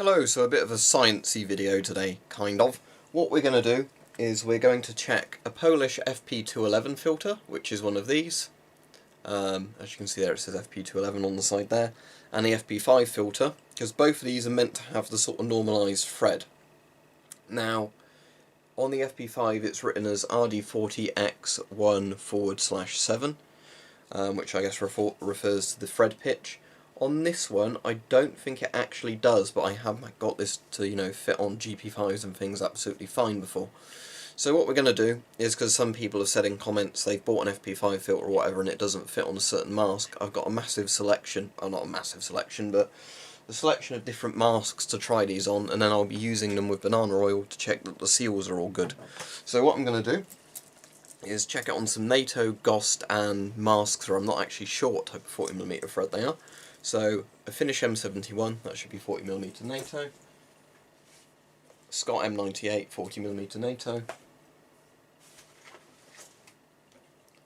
Hello, so a bit of a sciencey video today, kind of. What we're going to do is we're going to check a Polish FP211 filter, which is one of these. As you can see there, it says FP211 on the side there, and the FP5 filter, because both of these are meant to have the sort of normalised thread. Now, on the FP5 it's written as RD40X1/7, which I guess refers to the thread pitch. On this one, I don't think it actually does, but I have got this to, fit on GP5s and things absolutely fine before. So what we're going to do is, because some people have said in comments they've bought an FP5 filter or whatever and it doesn't fit on a certain mask, I've got a massive selection, well not a massive selection, but a selection of different masks to try these on, and then I'll be using them with banana oil to check that the seals are all good. So what I'm going to do is check it on some NATO, GOST and masks, or I'm not actually sure what type of 40mm thread they are. So, a Finnish M71, that should be 40mm NATO, Scott M98, 40mm NATO,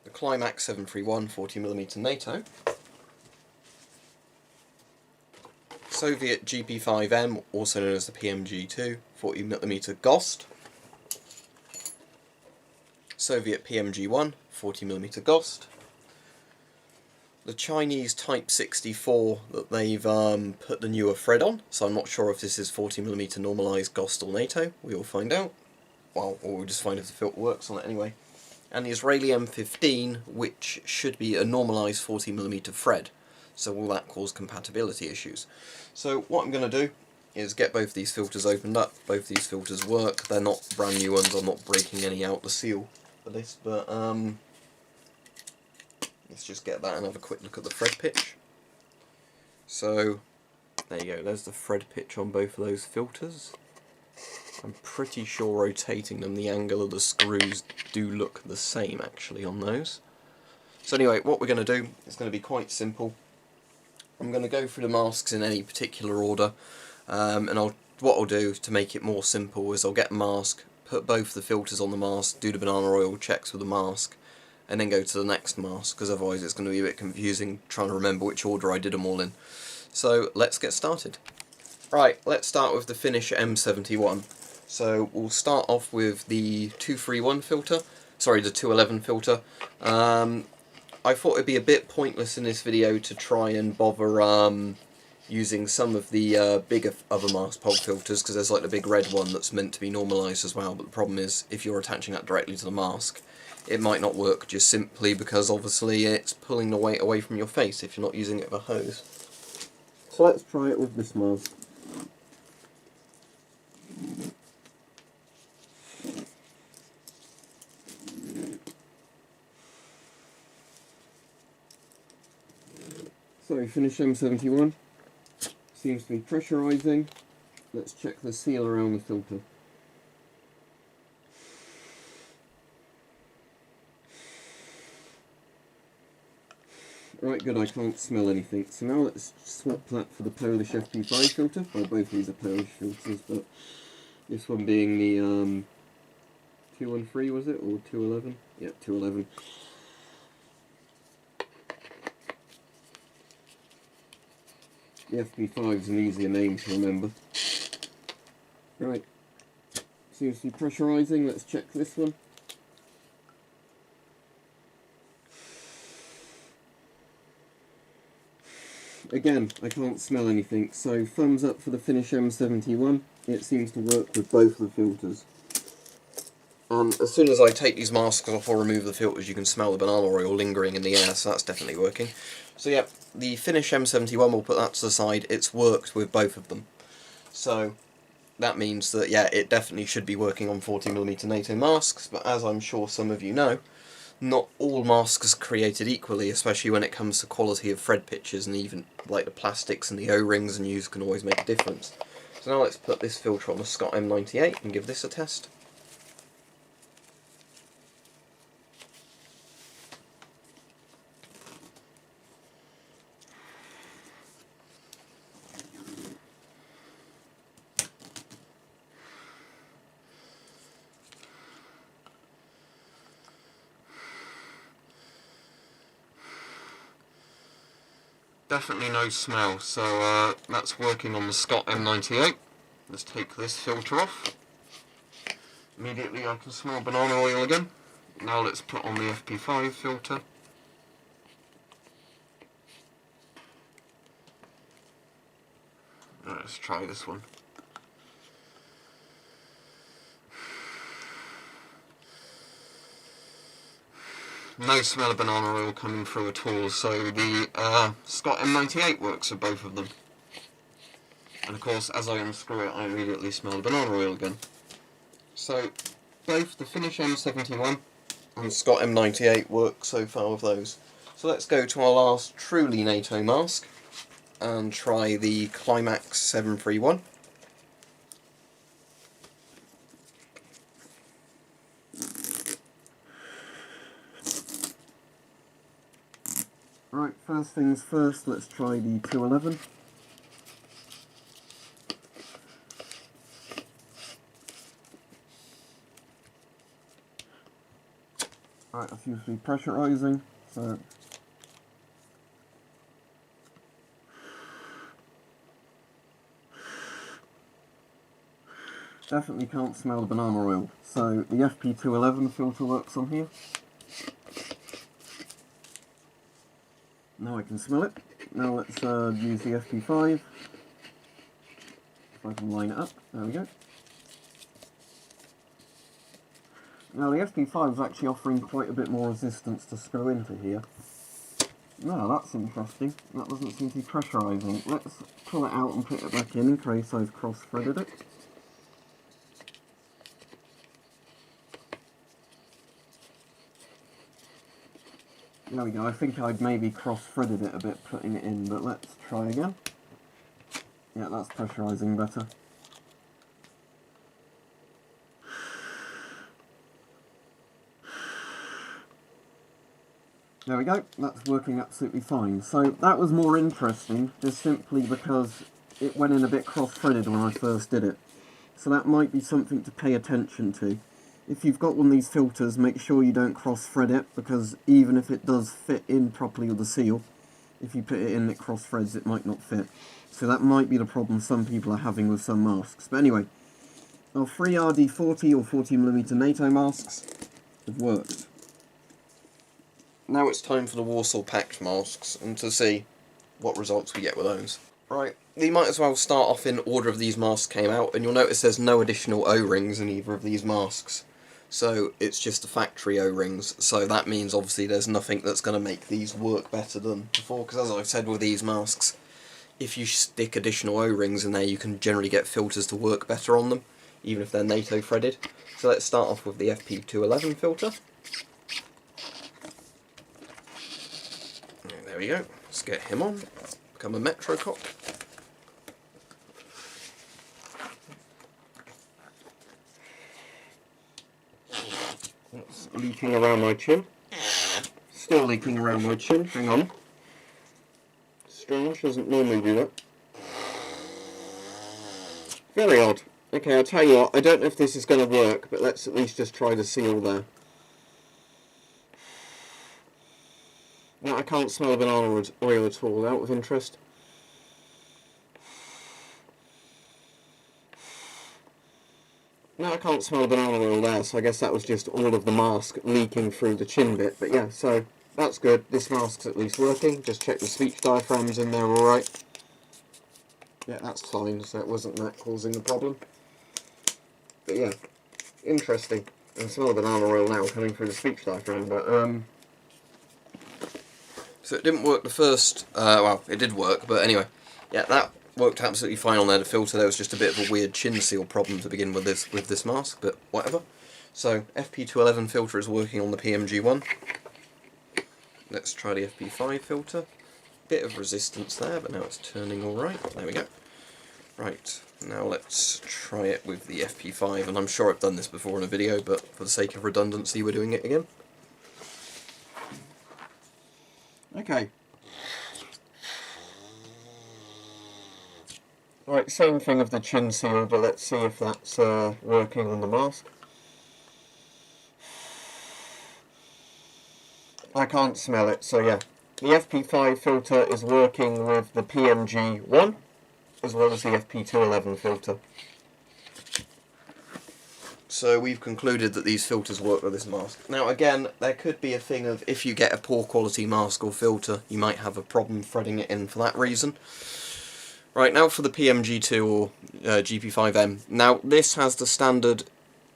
the Climax 731, 40mm NATO, Soviet GP5M, also known as the PMG-2, 40mm GOST, Soviet PMG-1, 40mm GOST, the Chinese Type 64 that they've put the newer thread on, so I'm not sure if this is 40mm normalised GOST or NATO. We will find out. Well, or we'll just find if the filter works on it anyway. And the Israeli M15, which should be a normalised 40mm thread, so will that cause compatibility issues? So what I'm going to do is get both these filters opened up. Both these filters work. They're not brand new ones. I'm not breaking any out the seal for this, but let's just get that and have a quick look at the thread pitch. So, there you go, there's the thread pitch on both of those filters. I'm pretty sure rotating them, the angle of the screws do look the same actually on those. So anyway, what we're going to do is going to be quite simple. I'm going to go through the masks in any particular order, and what I'll do to make it more simple is I'll get a mask, put both the filters on the mask, do the banana oil checks with the mask, and then go to the next mask, because otherwise it's going to be a bit confusing trying to remember which order I did them all in. So let's get started. Right, let's start with the Finnish M71. So we'll start off with the 231 filter, sorry, the 211 filter. I thought it'd be a bit pointless in this video to try and bother using some of the bigger other mask pulp filters, because there's like the big red one that's meant to be normalised as well, but the problem is if you're attaching that directly to the mask, it might not work just simply because obviously it's pulling the weight away from your face if you're not using it with a hose. So let's try it with this mask. So Finnish M71 seems to be pressurising. Let's check the seal around the filter. Right, good, I can't smell anything. So now let's swap that for the Polish FP5 filter. Well, both of these are Polish filters, but this one being the 213, was it? Or 211? Yeah, 211. The FP5 is an easier name to remember. Right, seems to be pressurising. Let's check this one. Again, I can't smell anything, so thumbs up for the Finnish M71. It seems to work with both the filters. And as soon as I take these masks off or remove the filters, you can smell the banana oil lingering in the air, so that's definitely working. So yeah, the Finnish M71, we'll put that to the side, it's worked with both of them. So that means that, yeah, it definitely should be working on 40mm NATO masks, but as I'm sure some of you know, not all masks are created equally, especially when it comes to quality of thread pitches, and even like the plastics and the O-rings and use can always make a difference. So now let's put this filter on the Scott M98 and give this a test. definitely no smell, so that's working on the Scott M98. Let's take this filter off. Immediately I can smell banana oil again. Now let's put on the FP5 filter. Let's try this one. No smell of banana oil coming through at all, so the Scott M98 works for both of them. And of course, as I unscrew it, I immediately smell the banana oil again. So, both the Finnish M71 and Scott M98 work so far with those. So let's go to our last truly NATO mask and try the Climax 731. Right, first things first, let's try the 211. Right, that seems to be pressurising, so definitely can't smell the banana oil. So the FP211 filter works on here. Now I can smell it. Now let's use the FP5. If I can line it up, there we go. Now the FP5 is actually offering quite a bit more resistance to screw into here. Now that's interesting. That doesn't seem to be pressurising. Let's pull it out and put it back in case I've cross-threaded it. There we go, I think I'd maybe cross-threaded it a bit putting it in, but let's try again. Yeah, that's pressurising better. There we go, that's working absolutely fine. So that was more interesting, just simply because it went in a bit cross-threaded when I first did it. So that might be something to pay attention to. If you've got one of these filters, make sure you don't cross-thread it, because even if it does fit in properly with the seal, if you put it in and it cross-threads, it might not fit. So that might be the problem some people are having with some masks. But anyway, our 3RD40 or 40mm NATO masks have worked. Now it's time for the Warsaw Pact masks, and to see what results we get with those. Right, we might as well start off in order of these masks came out, and you'll notice there's no additional O-rings in either of these masks. So it's just the factory O-rings, so that means obviously there's nothing that's going to make these work better than before, because as I've said with these masks, if you stick additional O-rings in there you can generally get filters to work better on them, even if they're NATO threaded. So let's start off with the FP211 filter. There we go, let's get him on, become a Metro cop. It's leaking around my chin. Still leaking around my chin, hang on. Strange, doesn't normally do that. Very odd. Okay, I'll tell you what, I don't know if this is going to work, but let's at least just try the seal there. Now I can't smell banana oil at all, out of interest. Now I can't smell banana oil there, so I guess that was just all of the mask leaking through the chin bit. But yeah, so that's good. This mask's at least working. Just check the speech diaphragms in there alright. Yeah, that's fine, so it wasn't that causing the problem. But yeah, interesting. I can smell the banana oil now coming through the speech diaphragm, but so it didn't work the first, well, it did work, but anyway, yeah, that worked absolutely fine on there, the filter. There was just a bit of a weird chin seal problem to begin with this mask, but whatever. So, FP211 filter is working on the PMG-1. Let's try the FP5 filter. Bit of resistance there, but now it's turning alright. There we go. Right, now let's try it with the FP5, and I'm sure I've done this before in a video, but for the sake of redundancy we're doing it again. Okay. Right, same thing with the chin seal, but let's see if that's working on the mask. I can't smell it, so yeah, The FP5 filter is working with the PMG-1 as well as the FP211 filter. So we've concluded that these filters work with this mask. Now again, there could be a thing of if you get a poor quality mask or filter, you might have a problem threading it in for that reason. Right, now for the PMG-2 or GP5M. Now this has the standard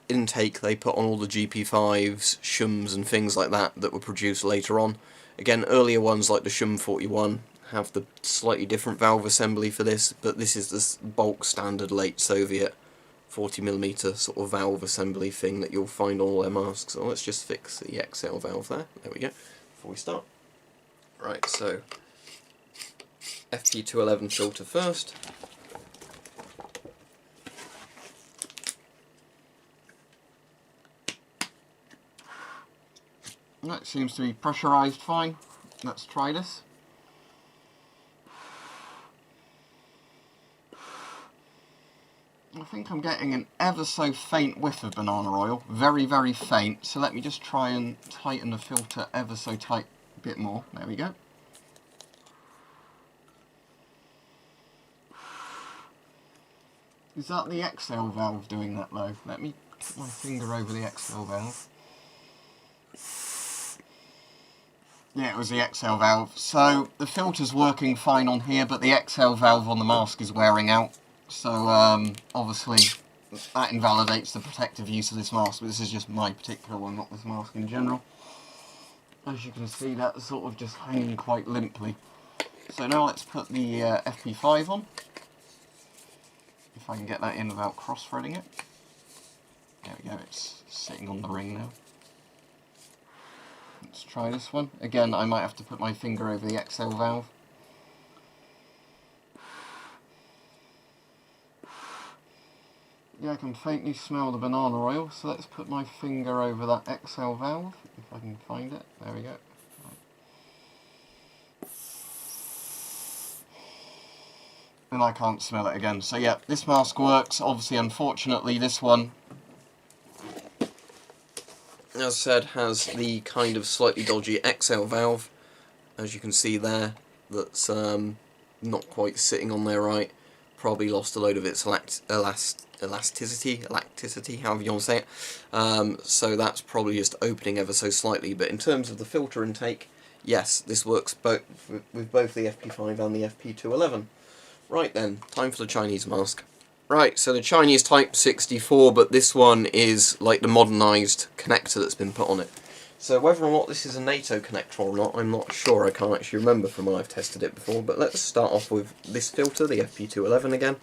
intake they put on all the GP5s, shums and things like that that were produced later on. Again, earlier ones like the Shum 41 have the slightly different valve assembly for this, but this is the bulk standard late Soviet 40mm sort of valve assembly thing that you'll find on all their masks. So let's just fix the XL valve there. There we go, before we start. Right, so FP211 filter first. That seems to be pressurised fine. Let's try this. I think I'm getting an ever so faint whiff of banana oil. Very, very faint. So let me just try and tighten the filter ever so tight a bit more. There we go. Is that the XL valve doing that though? Let me put my finger over the XL valve. Yeah, it was the XL valve. So the filter's working fine on here, but the XL valve on the mask is wearing out. So obviously that invalidates the protective use of this mask, but this is just my particular one, not this mask in general. As you can see, that's sort of just hanging quite limply. So now let's put the FP5 on. If I can get that in without cross-threading it. There we go, it's sitting on the ring now. Let's try this one. Again, I might have to put my finger over the XL valve. Yeah, I can faintly smell the banana oil, so let's put my finger over that XL valve, if I can find it. There we go. And I can't smell it again. So yeah, this mask works. Obviously, unfortunately, this one, as I said, has the kind of slightly dodgy XL valve, as you can see there, that's not quite sitting on there right. Probably lost a load of its elasticity, however you want to say it. So that's probably just opening ever so slightly. But in terms of the filter intake, yes, this works with both the FP5 and the FP211. Right then, time for the Chinese mask. Right, so the Chinese Type 64, but this one is like the modernised connector that's been put on it. So whether or not this is a NATO connector or not, I'm not sure. I can't actually remember from when I've tested it before. But let's start off with this filter, the FP211 again.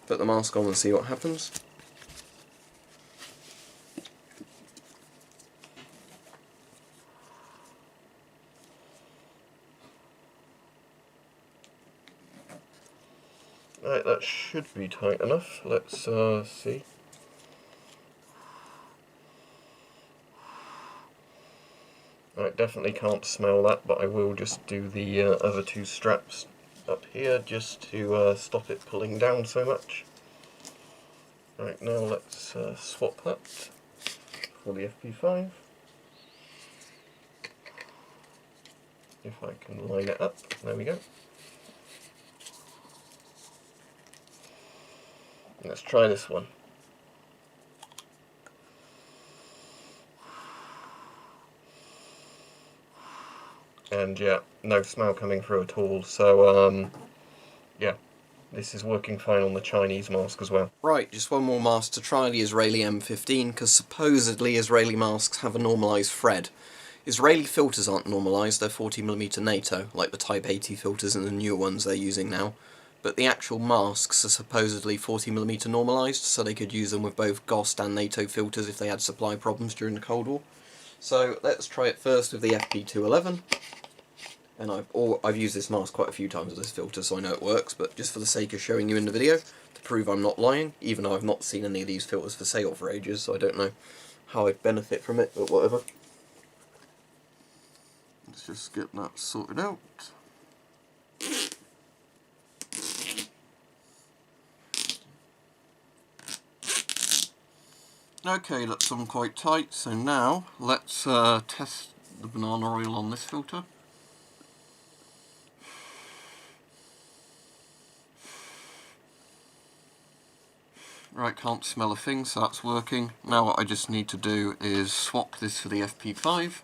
Put the mask on and see what happens. Right, that should be tight enough. Let's see. I definitely can't smell that, but I will just do the other two straps up here just to stop it pulling down so much. Right, now let's swap that for the FP5. If I can line it up, there we go. Let's try this one. And yeah, no smell coming through at all, so yeah, this is working fine on the Chinese mask as well. Right, just one more mask to try, the Israeli M15, because supposedly Israeli masks have a normalised thread. Israeli filters aren't normalised, they're 40mm NATO, like the Type 80 filters and the newer ones they're using now. But the actual masks are supposedly 40mm normalised, so they could use them with both GOST and NATO filters if they had supply problems during the Cold War. So let's try it first with the FP211. And I've used this mask quite a few times with this filter, so I know it works, but just for the sake of showing you in the video, to prove I'm not lying, even though I've not seen any of these filters for sale for ages, so I don't know how I'd benefit from it, but whatever. Let's just get that sorted out. Okay, that's on quite tight, so now let's test the banana oil on this filter. Right, can't smell a thing, so that's working. Now what I just need to do is swap this for the FP5.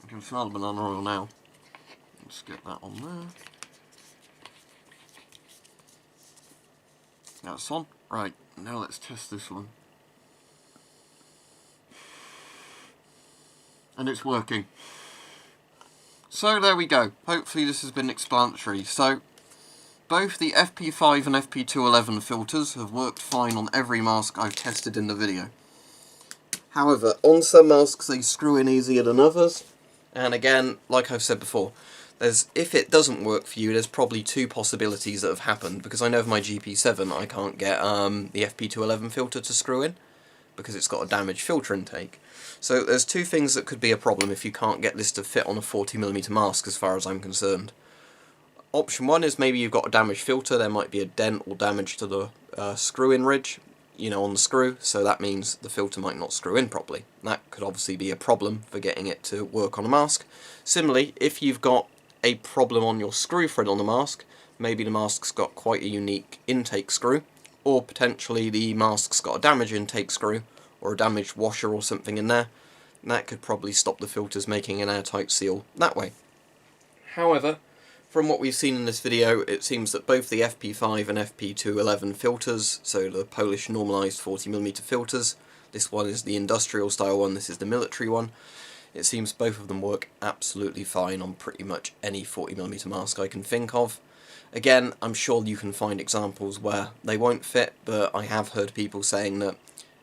I can smell the banana oil now. Let's get that on there. That's on. Right, now let's test this one. And it's working. So there we go. Hopefully this has been explanatory. So both the FP5 and FP211 filters have worked fine on every mask I've tested in the video. However, on some masks they screw in easier than others. And again, like I've said before, if it doesn't work for you, there's probably two possibilities that have happened. Because I know of my GP7 I can't get the FP211 filter to screw in, because it's got a damaged filter intake. So there's two things that could be a problem if you can't get this to fit on a 40mm mask as far as I'm concerned. Option one is maybe you've got a damaged filter, there might be a dent or damage to the screw-in ridge, you know, on the screw, so that means the filter might not screw in properly. That could obviously be a problem for getting it to work on a mask. Similarly, if you've got a problem on your screw thread on the mask, maybe the mask's got quite a unique intake screw, or potentially the mask's got a damaged intake screw, or a damaged washer or something in there, that could probably stop the filters making an airtight seal that way. However, from what we've seen in this video, it seems that both the FP5 and FP211 filters, so the Polish normalised 40mm filters, this one is the industrial style one, this is the military one, it seems both of them work absolutely fine on pretty much any 40mm mask I can think of. Again, I'm sure you can find examples where they won't fit, but I have heard people saying that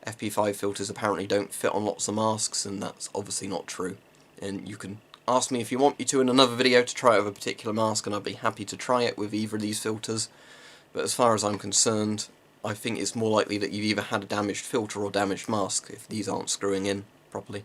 FP5 filters apparently don't fit on lots of masks, and that's obviously not true. And you can ask me if you want me to in another video to try it with a particular mask, and I'd be happy to try it with either of these filters. But as far as I'm concerned, I think it's more likely that you've either had a damaged filter or damaged mask if these aren't screwing in properly.